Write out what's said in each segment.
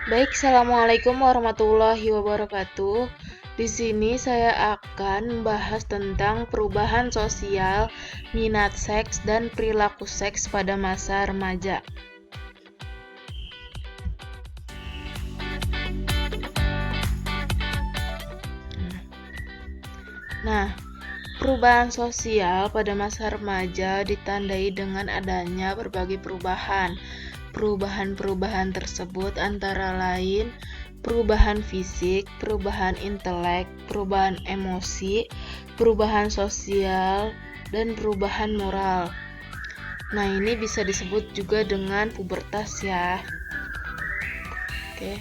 Baik, assalamualaikum warahmatullahi wabarakatuh. Di sini saya akan membahas tentang perubahan sosial, minat seks, dan perilaku seks pada masa remaja. Nah, perubahan sosial pada masa remaja ditandai dengan adanya berbagai perubahan. Perubahan-perubahan tersebut antara lain perubahan fisik, perubahan intelek, perubahan emosi, perubahan sosial, dan perubahan moral. Nah, ini bisa disebut juga dengan pubertas ya. Oke.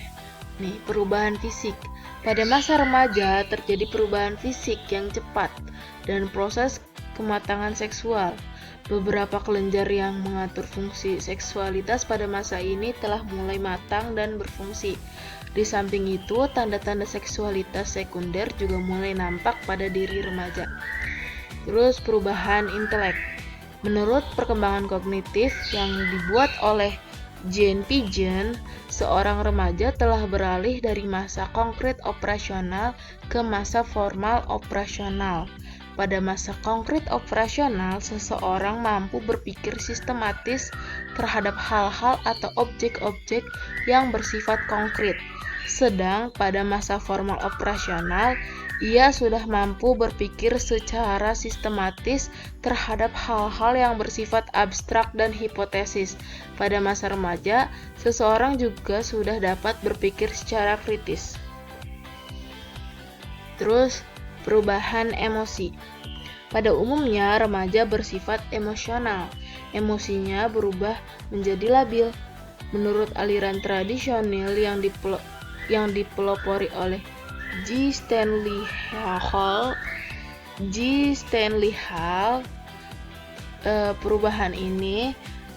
Nih, perubahan fisik. Pada masa remaja terjadi perubahan fisik yang cepat dan proses kematangan seksual. Beberapa kelenjar yang mengatur fungsi seksualitas pada masa ini telah mulai matang dan berfungsi. Di samping itu, tanda-tanda seksualitas sekunder juga mulai nampak pada diri remaja. Terus perubahan intelek. Menurut perkembangan kognitif yang dibuat oleh Jane Piaget, seorang remaja telah beralih dari masa konkret operasional ke masa formal operasional. Pada masa konkret operasional, seseorang mampu berpikir sistematis terhadap hal-hal atau objek-objek yang bersifat konkret. Sedang pada masa formal operasional, ia sudah mampu berpikir secara sistematis terhadap hal-hal yang bersifat abstrak dan hipotesis. Pada masa remaja, seseorang juga sudah dapat berpikir secara kritis. Terus, perubahan emosi. Pada umumnya, remaja bersifat emosional. Emosinya berubah menjadi labil. Menurut aliran tradisional yang dipelopori oleh G. Stanley Hall, perubahan ini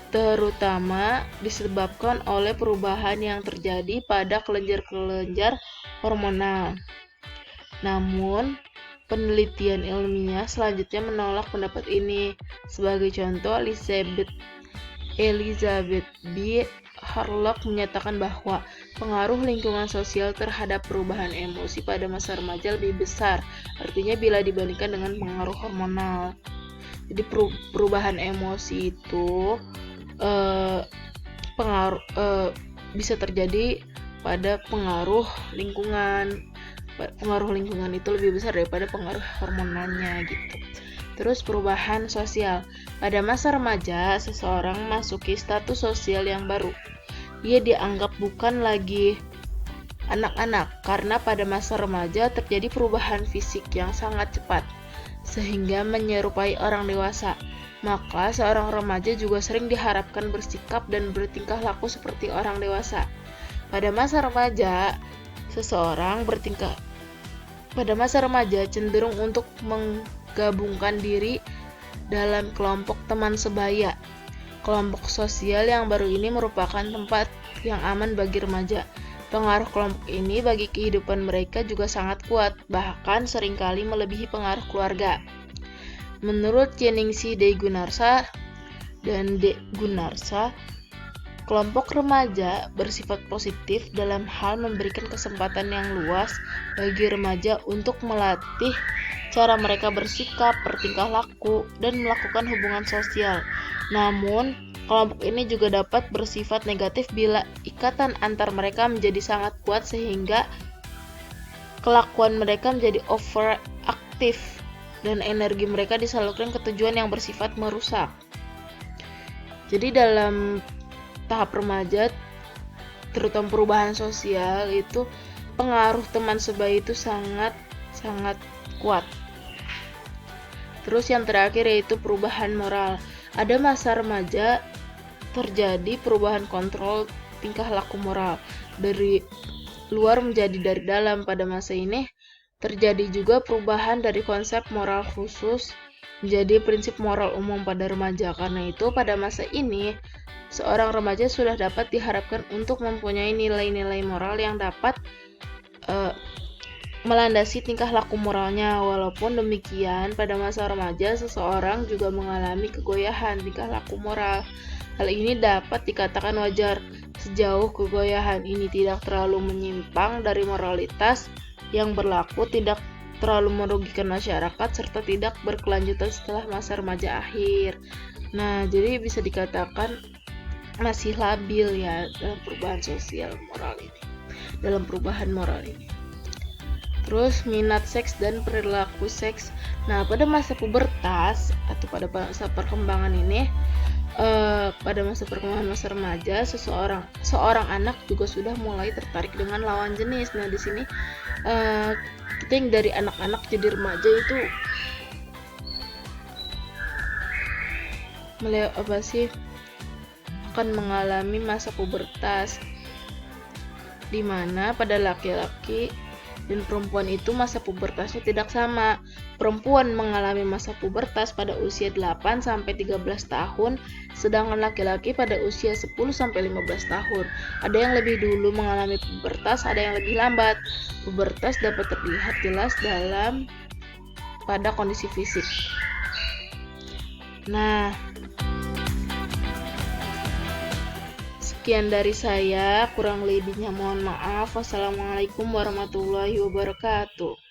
terutama disebabkan oleh perubahan yang terjadi pada kelenjar-kelenjar hormonal. Namun, penelitian ilmiah selanjutnya menolak pendapat ini. Sebagai contoh, Elizabeth B. Harlock menyatakan bahwa pengaruh lingkungan sosial terhadap perubahan emosi pada masa remaja lebih besar, artinya bila dibandingkan dengan pengaruh hormonal. Jadi perubahan emosi itu bisa terjadi pada pengaruh lingkungan. Pengaruh lingkungan itu lebih besar daripada pengaruh hormonalnya gitu. Terus perubahan sosial. Pada masa remaja, seseorang memasuki status sosial yang baru. Ia dianggap bukan lagi anak-anak karena pada masa remaja terjadi perubahan fisik yang sangat cepat sehingga menyerupai orang dewasa. Maka seorang remaja juga sering diharapkan bersikap dan bertingkah laku seperti orang dewasa. Pada masa remaja cenderung untuk menggabungkan diri dalam kelompok teman sebaya. Kelompok sosial yang baru ini merupakan tempat yang aman bagi remaja. Pengaruh kelompok ini bagi kehidupan mereka juga sangat kuat, bahkan seringkali melebihi pengaruh keluarga. Menurut Jenningsi D. Gunarsa dan D. Gunarsa, kelompok remaja bersifat positif dalam hal memberikan kesempatan yang luas bagi remaja untuk melatih cara mereka bersikap, bertingkah laku, dan melakukan hubungan sosial. Namun, kelompok ini juga dapat bersifat negatif bila ikatan antar mereka menjadi sangat kuat sehingga kelakuan mereka menjadi overaktif dan energi mereka disalurkan ke tujuan yang bersifat merusak. Jadi dalam tahap remaja, terutama perubahan sosial itu pengaruh teman sebaya itu sangat kuat. Terus yang terakhir yaitu perubahan moral. Ada masa remaja terjadi perubahan kontrol tingkah laku moral dari luar menjadi dari dalam. Pada masa ini terjadi juga perubahan dari konsep moral khusus menjadi prinsip moral umum pada remaja. Karena itu pada masa ini seorang remaja sudah dapat diharapkan untuk mempunyai nilai-nilai moral yang dapat melandasi tingkah laku moralnya. Walaupun demikian, pada masa remaja seseorang juga mengalami kegoyahan tingkah laku moral. Hal ini dapat dikatakan wajar Sejauh kegoyahan ini tidak terlalu menyimpang dari moralitas yang berlaku, tidak terlalu merugikan masyarakat, serta tidak berkelanjutan setelah masa remaja akhir. Nah, jadi bisa dikatakan masih labil ya dalam perubahan sosial moral ini, dalam perubahan moral ini. Terus minat seks dan perilaku seks. Nah, pada masa pubertas atau pada masa perkembangan ini, pada masa perkembangan masa remaja, seorang anak juga sudah mulai tertarik dengan lawan jenis. Nah, di sini kita yang dari anak-anak jadi remaja itu akan mengalami masa pubertas, di mana pada laki-laki dan perempuan itu masa pubertasnya tidak sama. Perempuan mengalami masa pubertas pada usia 8-13 tahun, sedangkan laki-laki pada usia 10-15 tahun. Ada yang lebih dulu mengalami pubertas, ada yang lebih lambat. Pubertas dapat terlihat jelas pada kondisi fisik. Nah, sekian dari saya, kurang lebihnya mohon maaf. Wassalamualaikum warahmatullahi wabarakatuh.